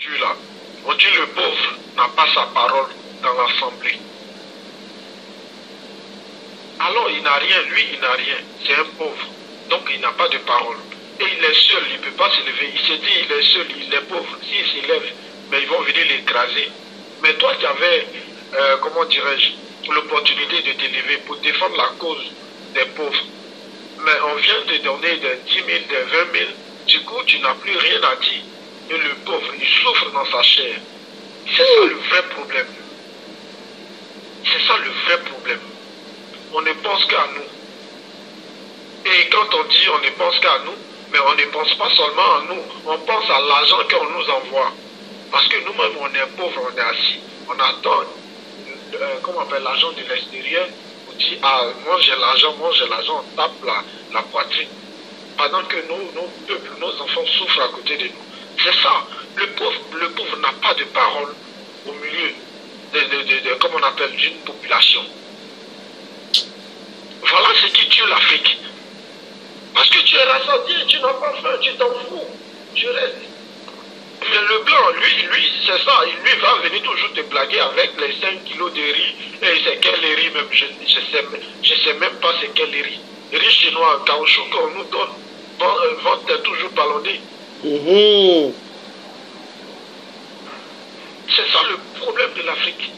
aujourd'hui là, on dit le pauvre n'a pas sa parole dans l'assemblée. Alors il n'a rien, lui il n'a rien, c'est un pauvre, donc il n'a pas de parole. Et il est seul, il ne peut pas se lever, il se dit il est seul, il est pauvre, s'il se lève, mais ils vont venir l'écraser. Mais toi tu avais, comment dirais-je, l'opportunité de te lever pour défendre la cause des pauvres. Mais on vient te donner des 10 000, des 20 000, du coup tu n'as plus rien à dire. Et le pauvre, il souffre dans sa chair. C'est ça le vrai problème. C'est ça le vrai problème. On ne pense qu'à nous. Et quand on dit on ne pense qu'à nous, mais on ne pense pas seulement à nous, on pense à l'argent qu'on nous envoie. Parce que nous-mêmes, on est pauvres, on est assis, on attend, comment on appelle, l'argent de l'extérieur, on dit, ah, moi j'ai l'argent, on tape la poitrine. Pendant que nos peuples, nos enfants souffrent à côté de nous. C'est ça, le pauvre n'a pas de parole au milieu comme on appelle, d'une population. Voilà ce qui tue l'Afrique. Parce que tu es rassasié, tu n'as pas faim, tu t'en fous, tu restes. Mais le blanc, lui, c'est ça, lui va venir toujours te blaguer avec les 5 kilos de riz, et c'est quel riz même, je sais même pas c'est quel riz. Riz chinois, caoutchouc qu'on nous donne, vont toujours ballonner. C'est ça le problème de l'Afrique.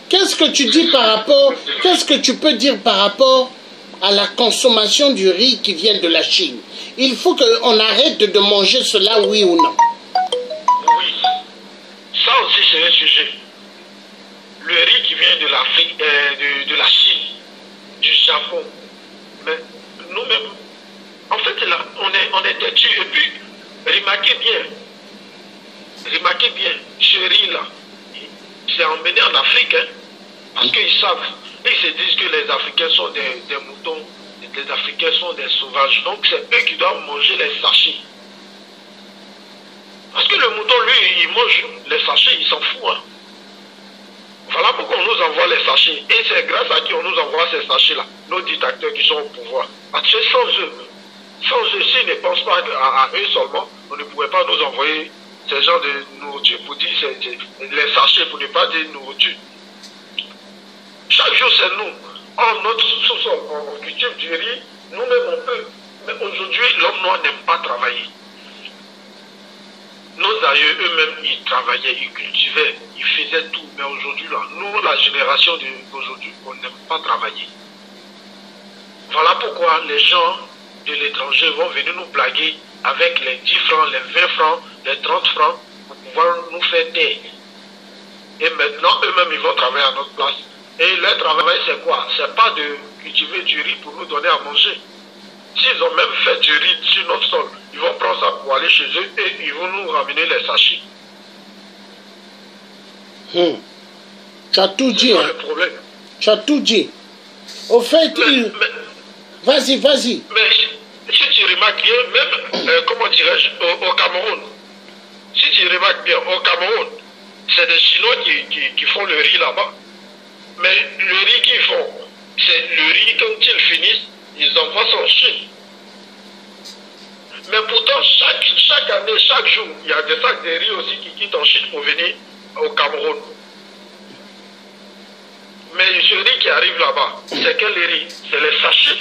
Qu'est-ce que tu dis par rapport, qu'est-ce que tu peux dire par rapport à la consommation du riz qui vient de la Chine? Il faut qu'on arrête de manger cela, oui ou non? Oui. Ça aussi, c'est un sujet. Le riz qui vient de l'Afrique, de la Chine, du Japon. Mais nous-mêmes, en fait, là, on est têtus. Et puis, remarquez bien, ce riz-là, c'est emmené en Afrique, hein, parce qu'ils savent, ils se disent que les Africains sont des moutons, les Africains sont des sauvages, donc c'est eux qui doivent manger les sachets. Parce que le mouton, lui, il mange les sachets, il s'en fout. Hein. Voilà pourquoi on nous envoie les sachets. Et c'est grâce à qui on nous envoie ces sachets-là, nos dictateurs qui sont au pouvoir. Parce que sans eux, s'ils ne pensent pas à eux seulement, on ne pouvait pas nous envoyer ces genres de nourriture pour dire les sachets, pour ne pas dire nourriture. Chaque jour, c'est nous. En notre sous-sol, on cultive du riz, nous-mêmes on peut. Mais aujourd'hui, l'homme noir n'aime pas travailler. Nos aïeux eux-mêmes, ils travaillaient, ils cultivaient, ils faisaient tout. Mais aujourd'hui, là, nous, la génération d'aujourd'hui, on n'aime pas travailler. Voilà pourquoi les gens de l'étranger vont venir nous blaguer avec les 10 francs, les 20 francs, les 30 francs pour pouvoir nous faire taire. Et maintenant, eux-mêmes, ils vont travailler à notre place. Et leur travail, c'est quoi? C'est pas de cultiver du riz pour nous donner à manger. S'ils ont même fait du riz sur notre sol, ils vont prendre ça pour aller chez eux et ils vont nous ramener les sachets. Tu as tout dit. C'est le problème. Tu as tout dit. Au fait, vas-y. Mais si tu remarques bien, même, comment dirais-je, au Cameroun, si tu remarques bien, au Cameroun, c'est des Chinois qui font le riz là-bas. Mais le riz qu'ils font, c'est le riz quand ils finissent, ils envoient ça en Chine. Mais pourtant, chaque année, chaque jour, il y a des sacs de riz aussi qui quittent en Chine pour venir au Cameroun. Mais ce riz qui arrive là-bas, c'est quel riz? C'est les sachets.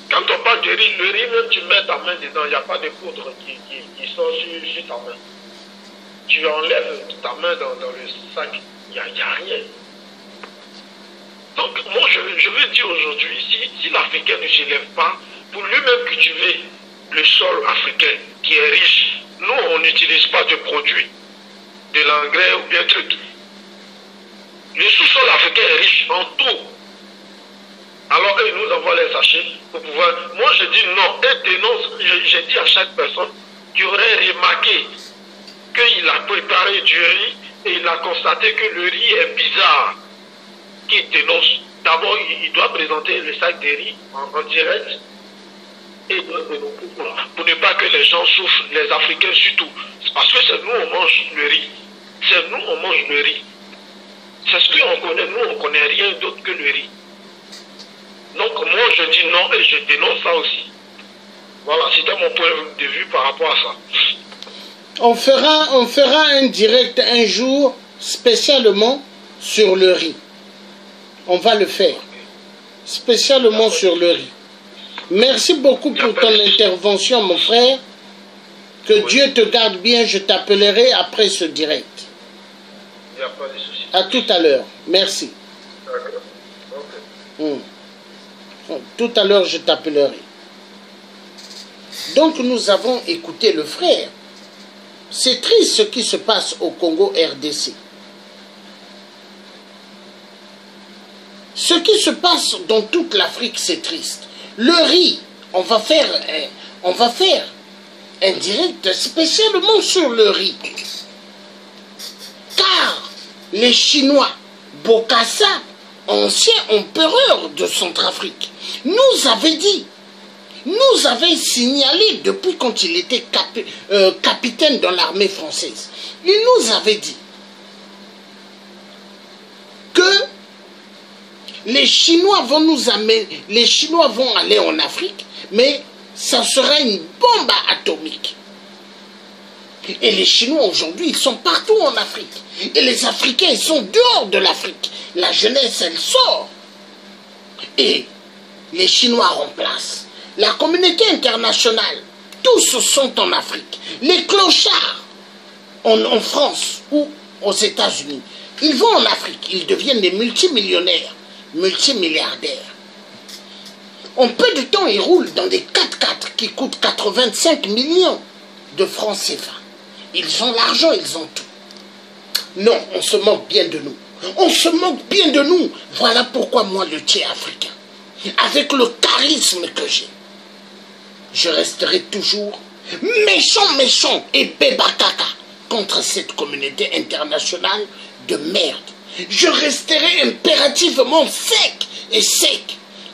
Quand on parle de riz, le riz, même tu mets ta main dedans, il n'y a pas de poudre qui sort sur ta main. Tu enlèves ta main dans le sac, il n'y a rien. Donc, moi, je veux dire aujourd'hui, si l'Africain ne se lève pas pour lui-même cultiver le sol africain qui est riche, nous, on n'utilise pas de produits, de l'engrais ou bien truc. Le sous-sol africain est riche en tout. Alors, eux, ils nous envoient les sachets pour pouvoir... Moi, je dis non. Et dénonce, j'ai dit à chaque personne qui aurait remarqué qu'il a préparé du riz et il a constaté que le riz est bizarre. Qui dénonce. D'abord, il doit présenter le sac de riz en direct et pour ne pas que les gens souffrent, les Africains surtout. Parce que c'est nous, on mange le riz. C'est nous, on mange le riz. C'est ce qu'on connaît. Nous, on ne connaît rien d'autre que le riz. Donc, moi, je dis non et je dénonce ça aussi. Voilà, c'était mon point de vue par rapport à ça. On fera un direct un jour spécialement sur le riz. On va le faire. Spécialement sur le riz. Merci beaucoup pour ton intervention, mon frère. Que Dieu te garde bien. Je t'appellerai après ce direct. Il n'y a pas de souci. À tout à l'heure. Merci. Ok. Tout à l'heure, je t'appellerai. Donc, nous avons écouté le frère. C'est triste ce qui se passe au Congo RDC. Ce qui se passe dans toute l'Afrique, c'est triste. Le riz, on va faire un direct spécialement sur le riz. Car les Chinois, Bokassa, ancien empereur de Centrafrique, nous avait dit, nous avait signalé depuis quand il était capitaine dans l'armée française. Il nous avait dit que les Chinois vont nous amener, les Chinois vont aller en Afrique, mais ça sera une bombe atomique. Et les Chinois aujourd'hui, ils sont partout en Afrique. Et les Africains, ils sont dehors de l'Afrique. La jeunesse, elle sort. Et les Chinois remplacent. La communauté internationale, tous sont en Afrique. Les clochards en France ou aux États-Unis, ils vont en Afrique, ils deviennent des multimillionnaires, multimilliardaires. En peu de temps, ils roulent dans des 4x4 qui coûtent 85 millions de francs CFA. Ils ont l'argent, ils ont tout. Non, on se moque bien de nous. On se moque bien de nous. Voilà pourquoi moi, le tiers africain, avec le charisme que j'ai, je resterai toujours méchant et bébakaka contre cette communauté internationale de merde. Je resterai impérativement sec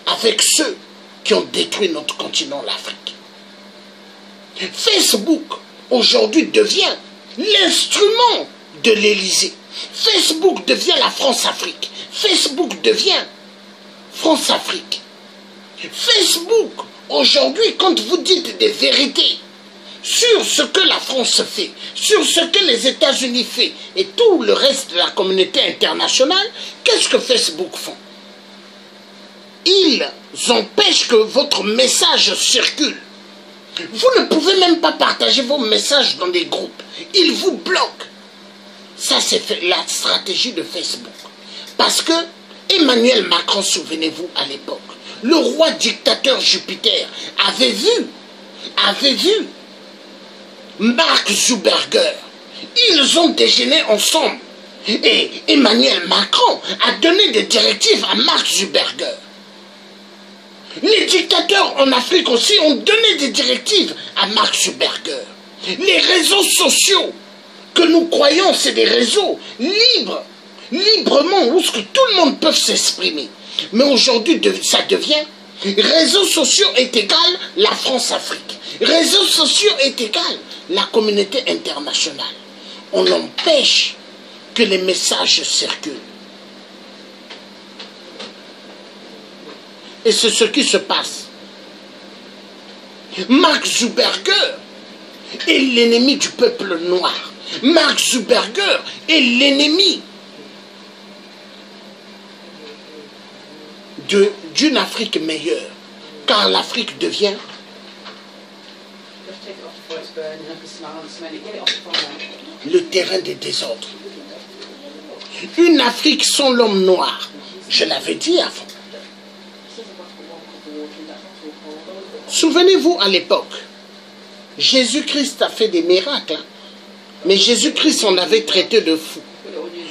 avec ceux qui ont détruit notre continent, l'Afrique. Facebook, aujourd'hui, devient l'instrument de l'Élysée. Facebook devient la France-Afrique. Facebook devient France-Afrique. Facebook, aujourd'hui, quand vous dites des vérités sur ce que la France fait, sur ce que les États-Unis font et tout le reste de la communauté internationale, qu'est-ce que Facebook font? Ils empêchent que votre message circule. Vous ne pouvez même pas partager vos messages dans des groupes. Ils vous bloquent. Ça, c'est la stratégie de Facebook. Parce que Emmanuel Macron, souvenez-vous, à l'époque, le roi dictateur Jupiter avait vu Mark Zuckerberg. Ils ont déjeuné ensemble. Et Emmanuel Macron a donné des directives à Mark Zuckerberg. Les dictateurs en Afrique aussi ont donné des directives à Mark Zuckerberg. Les réseaux sociaux que nous croyons, c'est des réseaux librement, où tout le monde peut s'exprimer. Mais aujourd'hui, ça devient réseaux sociaux est égal la France-Afrique. Réseaux sociaux est égal la communauté internationale. On empêche que les messages circulent. Et c'est ce qui se passe. Mark Zuckerberg est l'ennemi du peuple noir. Mark Zuckerberg est l'ennemi d'une Afrique meilleure. Car l'Afrique devient le terrain des désordres. Une Afrique sans l'homme noir. Je l'avais dit avant. Souvenez-vous à l'époque, Jésus-Christ a fait des miracles. Hein? Mais Jésus-Christ en avait traité de fou.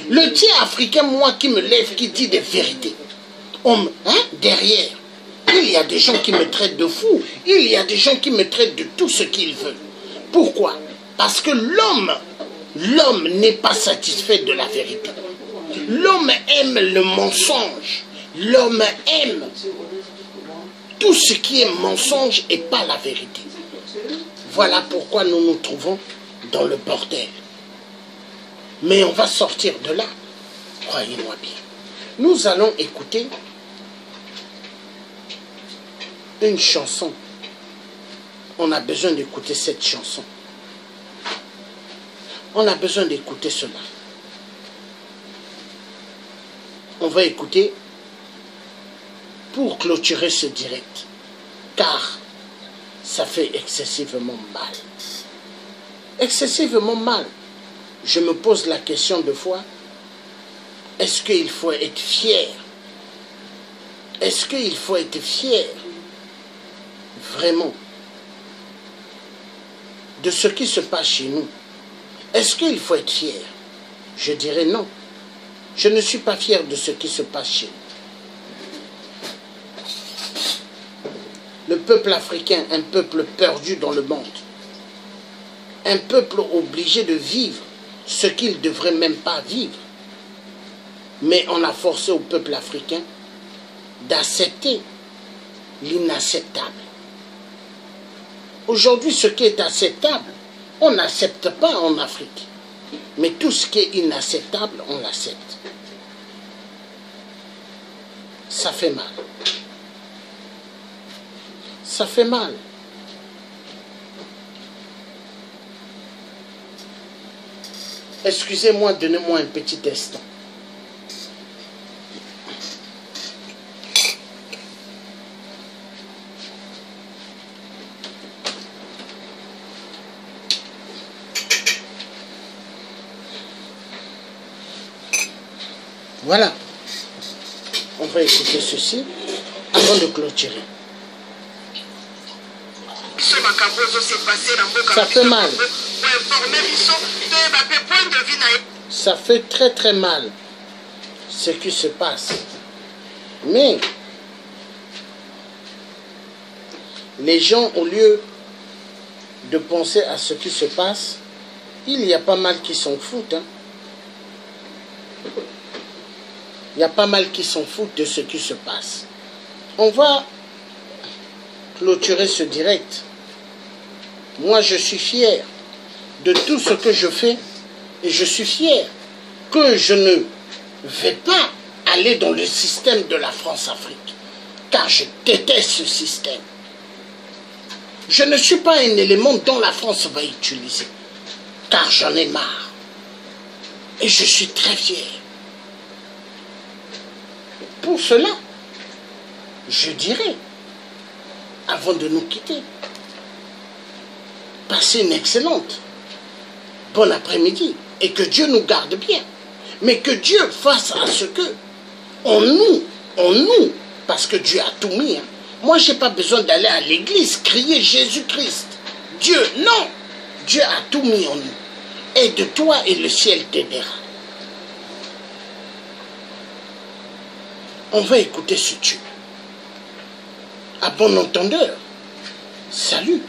Le tiers africain, moi qui me lève, qui dit des vérités. Derrière, il y a des gens qui me traitent de fou. Il y a des gens qui me traitent de tout ce qu'ils veulent. Pourquoi? Parce que l'homme n'est pas satisfait de la vérité. L'homme aime le mensonge. L'homme aime tout ce qui est mensonge et pas la vérité. Voilà pourquoi nous nous trouvons dans le bordel. Mais on va sortir de là, croyez-moi bien. Nous allons écouter une chanson. On a besoin d'écouter cette chanson. On a besoin d'écouter cela. On va écouter pour clôturer ce direct, car ça fait excessivement mal. Excessivement mal. Je me pose la question de fois, est-ce qu'il faut être fier? Est-ce qu'il faut être fier vraiment de ce qui se passe chez nous? Est-ce qu'il faut être fier? Je dirais non. Je ne suis pas fier de ce qui se passe chez nous. Le peuple africain, un peuple perdu dans le monde. Un peuple obligé de vivre ce qu'il ne devrait même pas vivre. Mais on a forcé au peuple africain d'accepter l'inacceptable. Aujourd'hui, ce qui est acceptable, on n'accepte pas en Afrique. Mais tout ce qui est inacceptable, on l'accepte. Ça fait mal. Ça fait mal. Excusez-moi, donnez-moi un petit instant. Voilà. On va écouter ceci avant de clôturer. Ça fait mal. Ça fait très très mal ce qui se passe. Mais les gens, au lieu de penser à ce qui se passe, il y a pas mal qui s'en foutent. Hein. Il y a pas mal qui s'en foutent de ce qui se passe. On va clôturer ce direct. Moi, je suis fier de tout ce que je fais et je suis fier que je ne vais pas aller dans le système de la France-Afrique, car je déteste ce système. Je ne suis pas un élément dont la France va utiliser, car j'en ai marre. Et je suis très fier. Pour cela, je dirais, avant de nous quitter, passez une excellente bon après-midi et que Dieu nous garde bien. Mais que Dieu fasse à ce que, en nous, parce que Dieu a tout mis. Hein. Moi, je n'ai pas besoin d'aller à l'église crier Jésus-Christ. Dieu, non. Dieu a tout mis en nous. Aide-toi et le ciel t'aidera. On va écouter ce tube. À bon entendeur. Salut.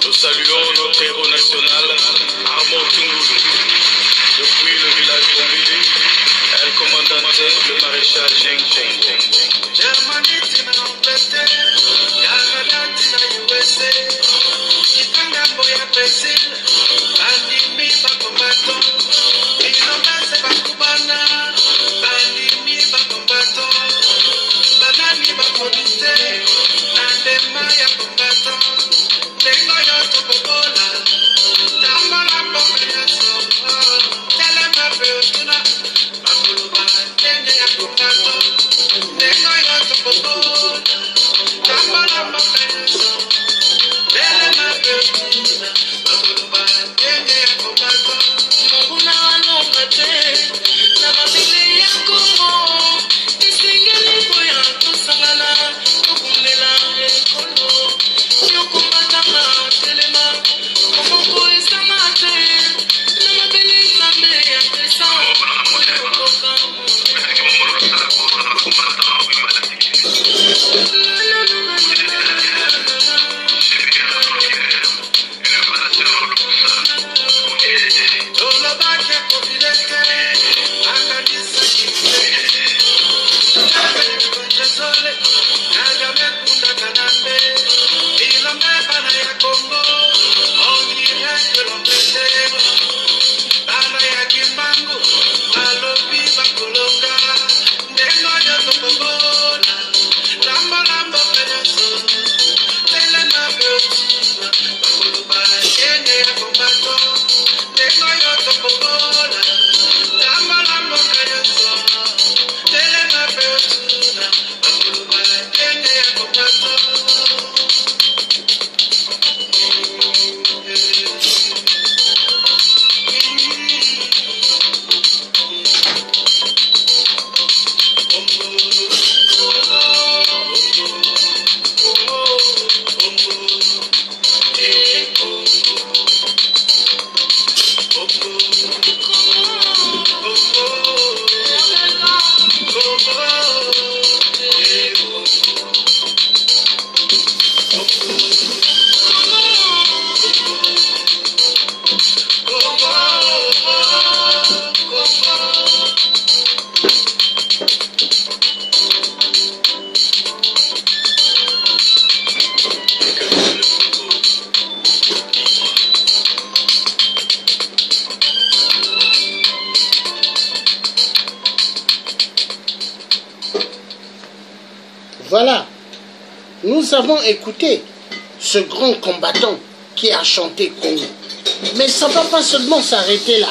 Nous saluons notre héros national, Armand Tungulu. Depuis le village d'Ombili, elle commandante le maréchal Jeng Jeng. Germany, Angleterre, Canada, USA, Kitanga, Boya, Brazil, Andimi, Bakomato, Voilà. Nous avons écouté ce grand combattant qui a chanté Congo. Mais ça ne va pas seulement s'arrêter là.